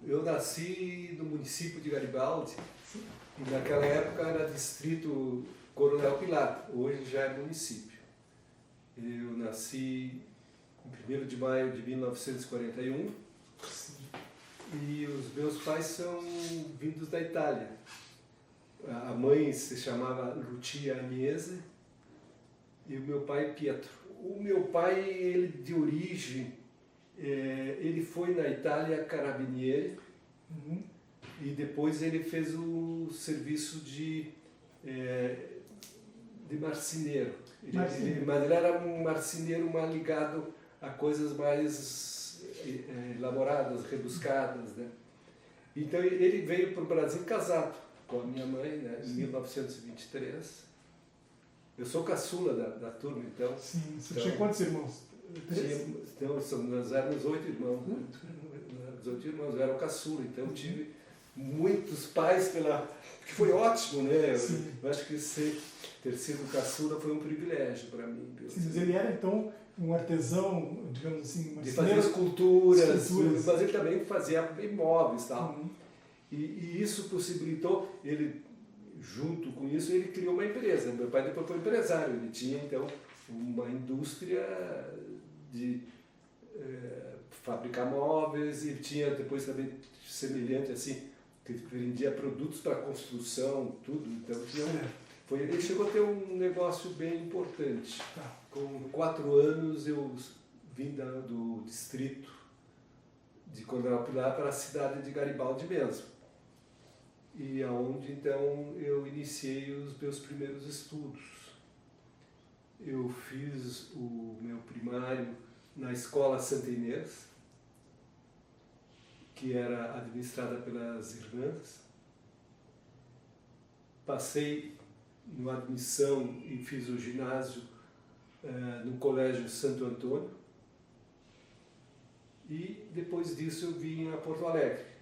eu nasci no município de Garibaldi e naquela época era distrito Coronel Pilar, hoje já é município. Eu nasci em 1º de maio de 1941 e os meus pais são vindos da Itália. A mãe se chamava Lucia Agnese e o meu pai Pietro. O meu pai, ele de origem, ele foi na Itália carabinieri e depois ele fez o serviço de marceneiro. Mas ele era um marceneiro mais ligado a coisas mais elaboradas, rebuscadas, né? Então ele veio para o Brasil casado com a minha mãe, né, em 1923. Eu sou caçula da turma, então. Sim, você tinha quantos irmãos? Nós éramos 8 irmãos. Os 8 irmãos, eu era o caçula, então tive muitos pais que foi ótimo, né? Eu acho que ter sido caçula foi um privilégio para mim. Sim, mas ele era então um artesão, digamos assim, de fazer esculturas, mas ele também fazia imóveis e tal. E isso possibilitou, ele, junto com isso, ele criou uma empresa. Meu pai depois foi empresário, ele tinha então uma indústria de fabricar móveis e tinha depois também semelhante assim, que vendia produtos para construção, tudo. Então ele chegou a ter um negócio bem importante. Com 4 anos eu vim do distrito de Coronel Pilar para a cidade de Garibaldi mesmo. E aonde então eu iniciei os meus primeiros estudos. Eu fiz o meu primário na escola Santa Inês, que era administrada pelas irmãs. Passei no admissão e fiz o ginásio no Colégio Santo Antônio. E depois disso eu vim a Porto Alegre.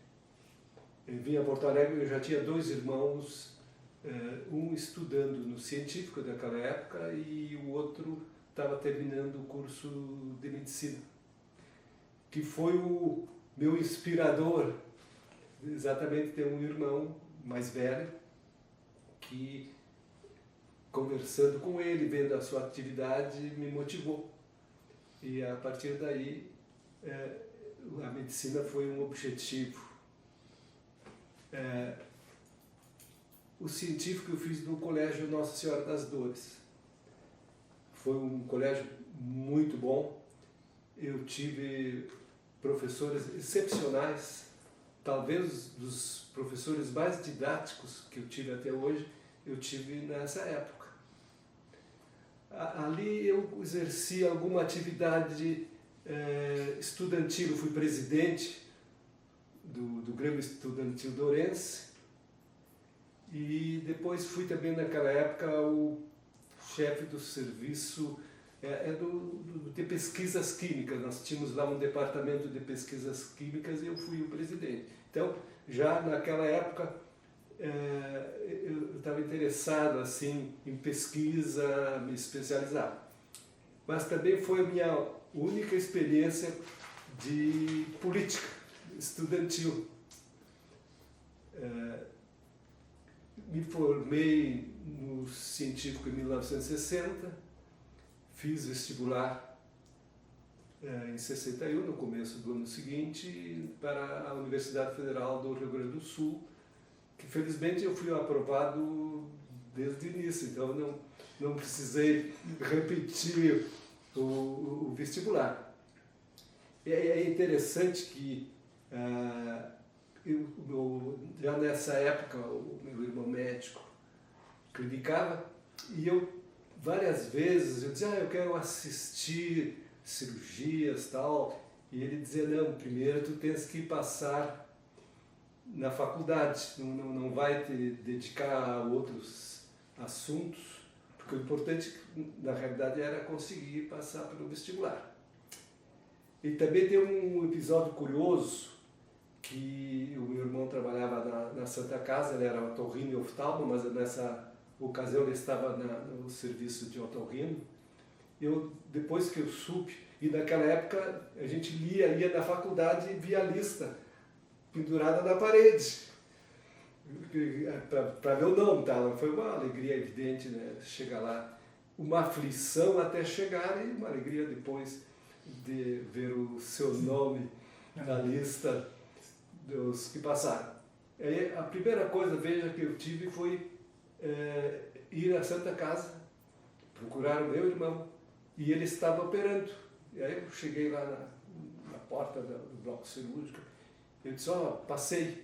Eu vim a Porto Alegre, eu já tinha 2 irmãos, um estudando no científico daquela época e o outro estava terminando o curso de medicina, que foi o meu inspirador, exatamente ter um irmão mais velho, que conversando com ele, vendo a sua atividade, me motivou. E a partir daí, a medicina foi um objetivo. O científico eu fiz no Colégio Nossa Senhora das Dores. Foi um colégio muito bom. Eu tive professores excepcionais, talvez dos professores mais didáticos que eu tive até hoje, eu tive nessa época. Ali eu exerci alguma atividade estudantil, eu fui presidente do Grêmio Estudantil Dourense e depois fui também naquela época o chefe do serviço de pesquisas químicas. Nós tínhamos lá um departamento de pesquisas químicas e eu fui o presidente. Então, já naquela época, eu estava interessado assim, em pesquisa, me especializar. Mas também foi a minha única experiência de política estudantil. Me formei no científico em 1960, fiz vestibular em 61, no começo do ano seguinte, para a Universidade Federal do Rio Grande do Sul, que felizmente eu fui aprovado desde o início, então não precisei repetir o vestibular. É interessante que já nessa época o meu irmão médico clinicava e eu várias vezes eu dizia, eu quero assistir cirurgias tal, e ele dizia, não, primeiro tu tens que passar na faculdade, não vai te dedicar a outros assuntos, porque o importante na realidade era conseguir passar pelo vestibular. E também tem um episódio curioso, que o meu irmão trabalhava na Santa Casa, ele era otorrino e oftalmo, mas nessa ocasião ele estava no serviço de otorrino. Depois que eu soube, e naquela época a gente ia na faculdade e via a lista pendurada na parede, para ver o nome, tá? Foi uma alegria evidente, né? Chegar lá, uma aflição até chegar e uma alegria depois de ver o seu nome na lista dos que passaram. Aí, a primeira coisa, veja, que eu tive foi ir à Santa Casa, procurar o meu irmão, e ele estava operando. E aí eu cheguei lá na porta do bloco cirúrgico, eu disse, passei.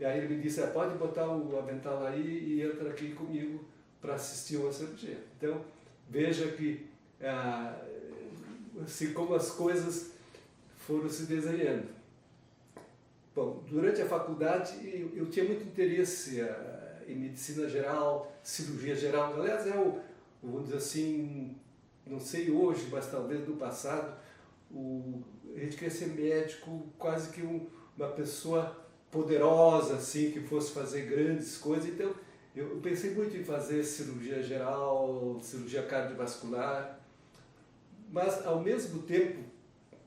E aí ele me disse, pode botar o avental aí e entra aqui comigo para assistir uma cirurgia. Então, veja que assim como as coisas foram se desenhando. Bom, durante a faculdade eu tinha muito interesse em medicina geral, cirurgia geral. Aliás, vamos dizer assim, não sei hoje, mas talvez no passado, a gente queria ser médico, quase que uma pessoa poderosa, assim, que fosse fazer grandes coisas. Então, eu pensei muito em fazer cirurgia geral, cirurgia cardiovascular, mas, ao mesmo tempo,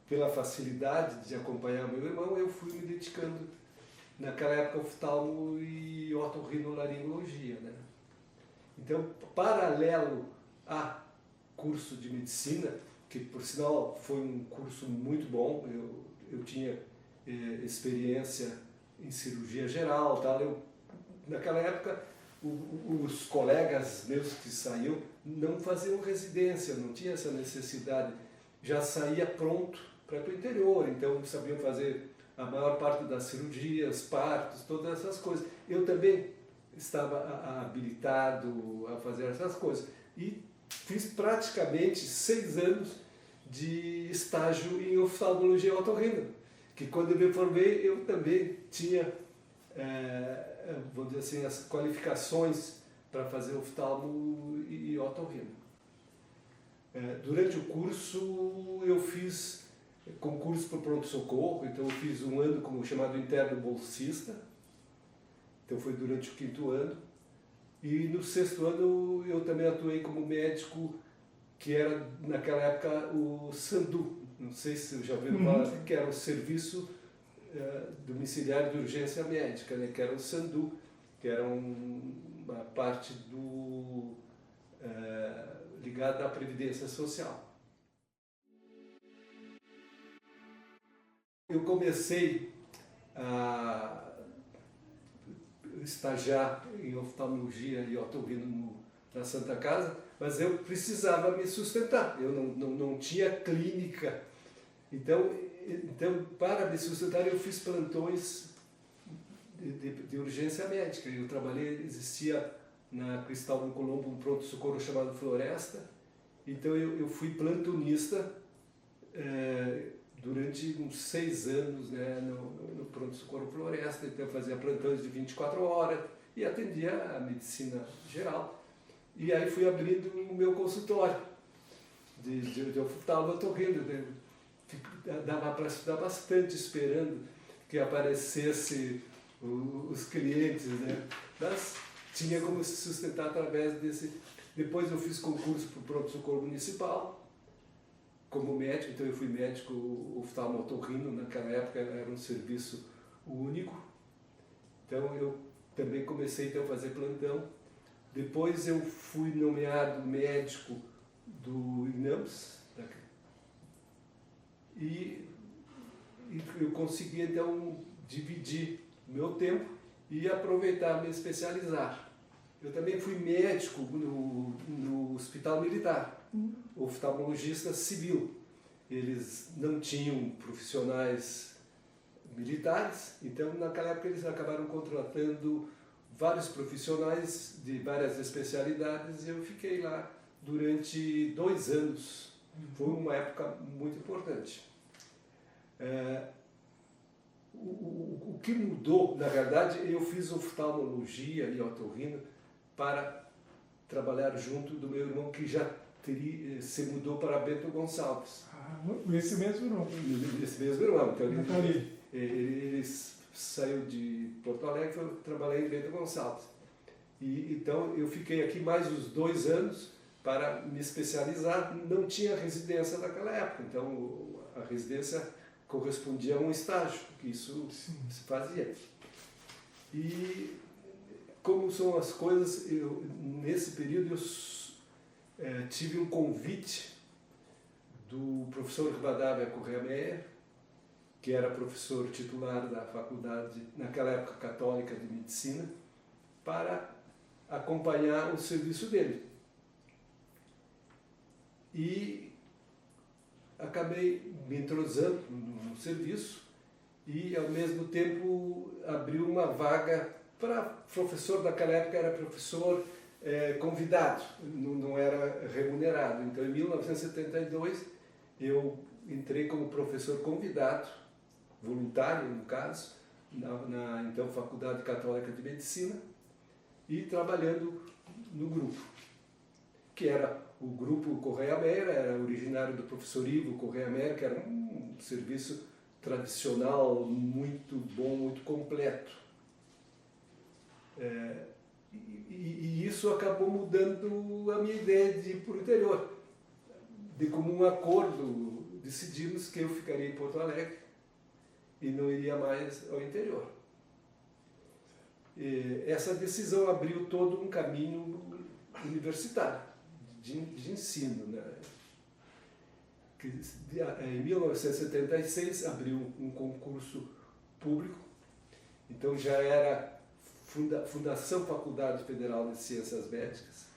pela facilidade de acompanhar meu irmão, eu fui me dedicando, naquela época, oftalmo e otorrinolaringologia, né? Então, paralelo a curso de medicina, que, por sinal, foi um curso muito bom, eu tinha experiência em cirurgia geral, tal. Naquela época, os colegas meus que saíam não faziam residência, não tinha essa necessidade, já saía pronto para ir para o interior, então sabiam fazer a maior parte das cirurgias, partos, todas essas coisas. Eu também estava habilitado a fazer essas coisas e fiz praticamente 6 anos de estágio em oftalmologia otorrina, que quando eu me formei eu também tinha, vamos dizer assim, as qualificações para fazer oftalmo e otorrino. Durante o curso eu fiz concurso para o pronto-socorro, então eu fiz um ano como chamado interno bolsista, então foi durante o 5º ano, e no 6º ano eu também atuei como médico, que era naquela época o SANDU, não sei se eu já ouviram falar, que era o Serviço Domiciliar de Urgência Médica, né, que era o SANDU, que era uma parte ligada à Previdência Social. Eu comecei a estagiar em oftalmologia e otorrino na Santa Casa, mas eu precisava me sustentar, eu não tinha clínica. Então, para me sustentar, eu fiz plantões de urgência médica. Eu trabalhei, existia na Cristóvão Colombo um pronto-socorro chamado Floresta, então eu fui plantonista durante uns 6 anos, né, no pronto-socorro Floresta. Então eu fazia plantões de 24 horas e atendia a medicina geral. E aí fui abrindo o meu consultório de oftalmo otorrino. Dava para estudar bastante, esperando que aparecesse os clientes, né? Mas tinha como se sustentar através desse. Depois eu fiz concurso para o pronto-socorro municipal como médico, então eu fui médico oftalmo otorrino, naquela época era um serviço único. Então eu também comecei então, a fazer plantão. Depois eu fui nomeado médico do INAMPS, e eu consegui então dividir meu tempo e aproveitar, me especializar. Eu também fui médico no Hospital Militar, oftalmologista civil. Eles não tinham profissionais militares, então naquela época eles acabaram contratando vários profissionais de várias especialidades e eu fiquei lá durante 2 anos. Foi uma época muito importante. O que mudou, na verdade, eu fiz oftalmologia e otorrino para trabalhar junto do meu irmão que já se mudou para Bento Gonçalves. Esse mesmo irmão. Esse mesmo irmão. Então ele saiu de Porto Alegre e foi trabalhar em Bento Gonçalves. Então eu fiquei aqui mais uns 2 anos para me especializar. Não tinha residência naquela época, então a residência correspondia a um estágio, que isso Sim. se fazia. E como são as coisas, nesse período eu tive um convite do professor Rivadavia Correia Meyer, que era professor titular da faculdade, naquela época católica de medicina, para acompanhar o serviço dele. E acabei me entrosando no serviço e, ao mesmo tempo, abriu uma vaga para professor. Daquela época era professor convidado, não era remunerado. Então, em 1972, eu entrei como professor convidado, voluntário no caso, na então Faculdade Católica de Medicina, e trabalhando no grupo, que era o grupo Correia Meyer, era originário do professor Ivo Correia Meyer, que era um serviço tradicional, muito bom, muito completo. E isso acabou mudando a minha ideia de ir para o interior. De comum acordo, decidimos que eu ficaria em Porto Alegre e não iria mais ao interior. Essa decisão abriu todo um caminho universitário, de ensino, né? Em 1976 abriu um concurso público, então já era Fundação Faculdade Federal de Ciências Médicas,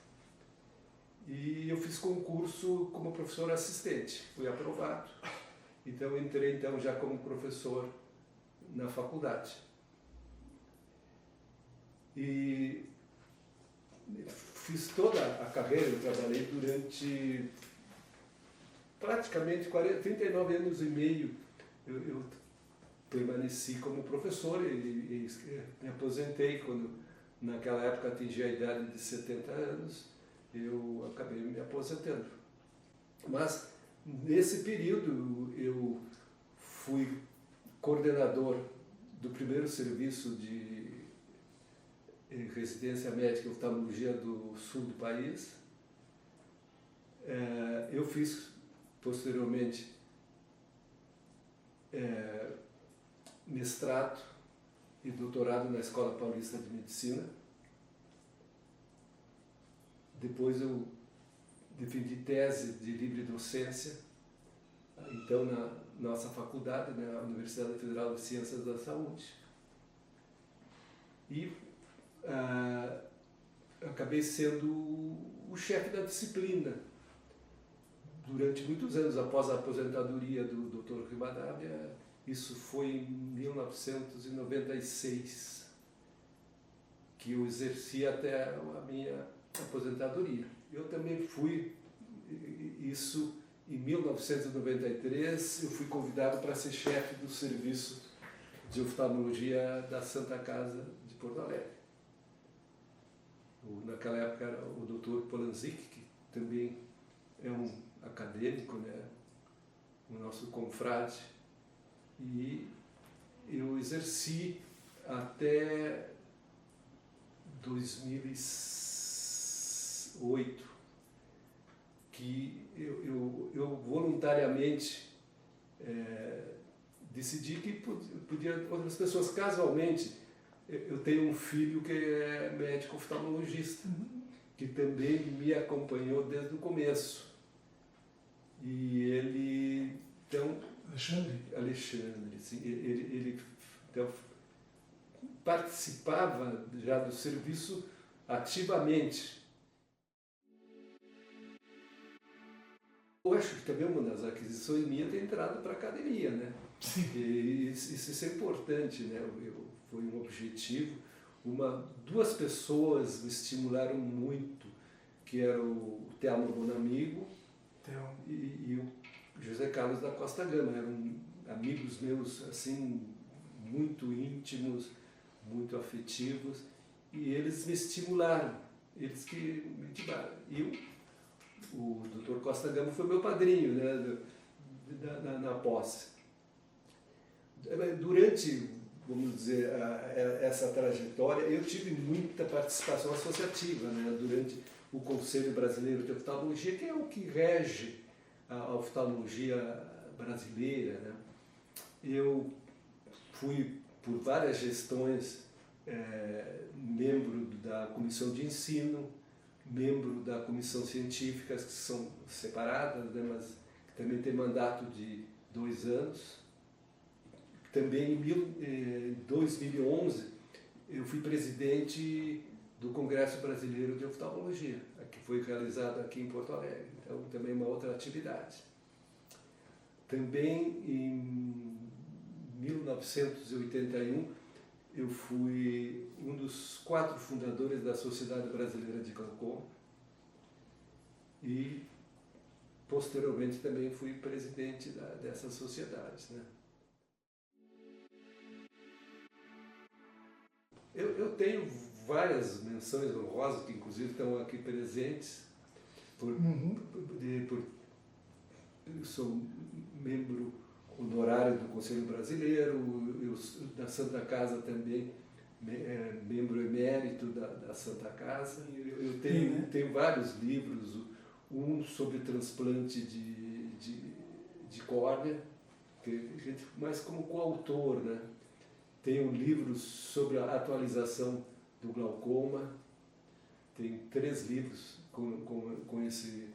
e eu fiz concurso como professor assistente, fui aprovado, então entrei já como professor na faculdade. E fiz toda a carreira, eu trabalhei durante praticamente 39 anos e meio, eu permaneci como professor e me aposentei quando, naquela época, atingi a idade de 70 anos, eu acabei me aposentando. Mas, nesse período, eu fui coordenador do primeiro serviço de residência médica e oftalmologia do sul do país. Eu fiz, posteriormente, mestrado e doutorado na Escola Paulista de Medicina. Depois eu defendi tese de livre docência, então na nossa faculdade, na Universidade Federal de Ciências da Saúde. E acabei sendo o chefe da disciplina durante muitos anos após a aposentadoria do Dr. Rivadavia. Isso foi em 1996 que eu exerci até a minha aposentadoria. Eu também fui, isso em 1993, eu fui convidado para ser chefe do serviço de oftalmologia da Santa Casa de Porto Alegre. Naquela época era o Dr. Polanzik, que também é um acadêmico, né? O nosso confrade, e eu exerci até 2008, que eu voluntariamente decidi que podia outras pessoas. Casualmente, eu tenho um filho que é médico oftalmologista, que também me acompanhou desde o começo. E ele, então... Alexandre, sim, ele então, participava já do serviço ativamente. Eu acho que também uma das aquisições minhas é ter entrado para a academia, né? E isso é importante, né? Foi um objetivo. Duas pessoas me estimularam muito, que era o Telmo Bonamigo e o José Carlos da Costa Gama. Eram amigos meus, assim, muito íntimos, muito afetivos, e eles me estimularam, eles que me motivaram. E o Dr. Costa Gama foi meu padrinho, né, na posse. Durante, vamos dizer, essa trajetória, eu tive muita participação associativa, né, durante o Conselho Brasileiro de Oftalmologia, que é o que rege a oftalmologia brasileira, né? eu fui, por várias gestões, membro da comissão de ensino, membro da comissão científica, que são separadas, né, mas que também tem mandato de 2 anos. Também em 2011 eu fui presidente do Congresso Brasileiro de Oftalmologia, que foi realizado aqui em Porto Alegre. Então, também uma outra atividade. Também em 1981 eu fui um dos 4 fundadores da Sociedade Brasileira de Glaucoma e posteriormente também fui presidente dessas sociedades, né? Eu tenho várias menções honrosas que inclusive estão aqui presentes eu sou membro honorário do Conselho Brasileiro, da Santa Casa também, membro emérito da Santa Casa. Eu tenho vários livros, um sobre transplante de córnea, mas como coautor, né? Tenho livros sobre a atualização do glaucoma, tem 3 livros com esse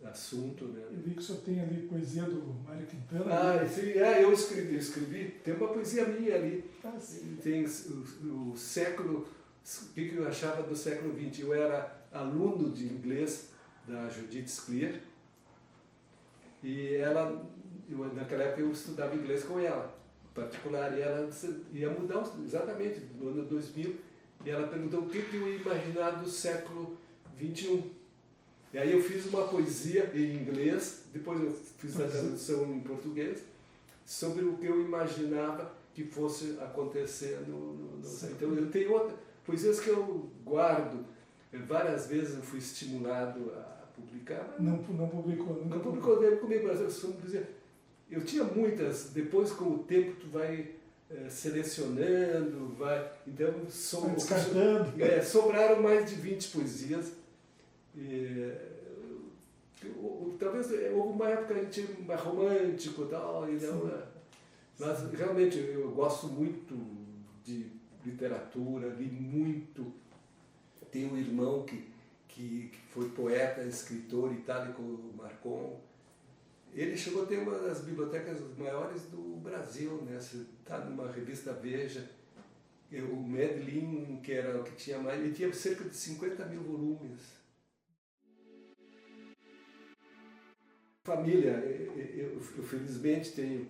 assunto, né? Eu vi que o senhor tem ali poesia do Mário Quintana. Sim, eu escrevi, tem uma poesia minha ali. Tem o século, o que eu achava do século XX. Eu era aluno de inglês da Judith Scliar e naquela época eu estudava inglês com ela, em particular, e ela ia mudar exatamente no ano 2000, e ela perguntou o que eu ia imaginar do século XXI. E aí eu fiz uma poesia em inglês, depois eu fiz a tradução em português, sobre o que eu imaginava que fosse acontecer no Então eu tenho poesias que eu guardo. Várias vezes eu fui estimulado a publicar. Não publicou. Não publicou comigo, mas eu tinha muitas. Depois, com o tempo, tu vai selecionando, então descartando. Sobraram mais de 20 poesias. Talvez houve uma época a gente mais romântico e tal, mas realmente eu gosto muito de literatura, li muito. Tenho um irmão que foi poeta, escritor, Itálico Marcon. Ele chegou a ter uma das bibliotecas maiores do Brasil, né? Você está numa revista Veja, o Medellín, que era o que tinha mais, ele tinha cerca de 50 mil volumes. Família, eu felizmente tenho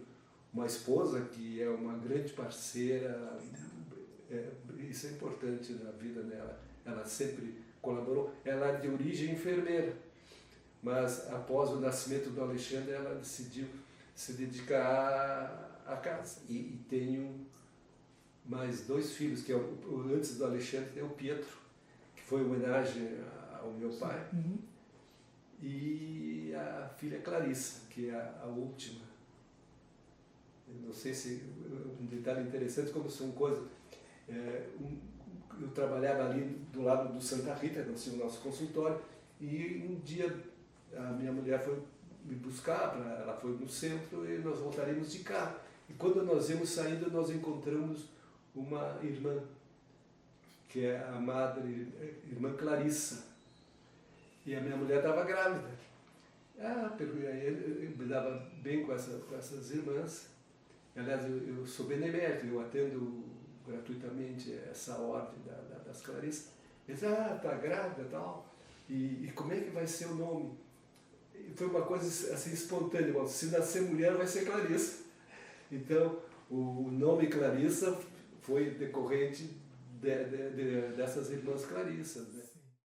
uma esposa que é uma grande parceira, isso é importante na vida dela, ela sempre colaborou. Ela é de origem enfermeira, mas após o nascimento do Alexandre ela decidiu se dedicar à casa. E tenho mais 2 filhos, que antes do Alexandre tem o Pietro, que foi homenagem ao meu pai. E a filha Clarissa, que é a última. Eu não sei se um detalhe interessante, como são coisas. Eu trabalhava ali do lado do Santa Rita, o nosso consultório, e um dia a minha mulher foi me buscar, ela foi no centro e nós voltaríamos de carro. E quando nós íamos saindo, nós encontramos uma irmã, que é a irmã Clarissa. E a minha mulher estava grávida. Eu me dava bem com essas irmãs. Aliás, eu sou benemérito, eu atendo gratuitamente essa ordem das Clarissas. Eles está grávida e tal. E como é que vai ser o nome? E foi uma coisa assim espontânea. Se nascer mulher, vai ser Clarissa. Então, o nome Clarissa foi decorrente dessas irmãs Clarissas, né?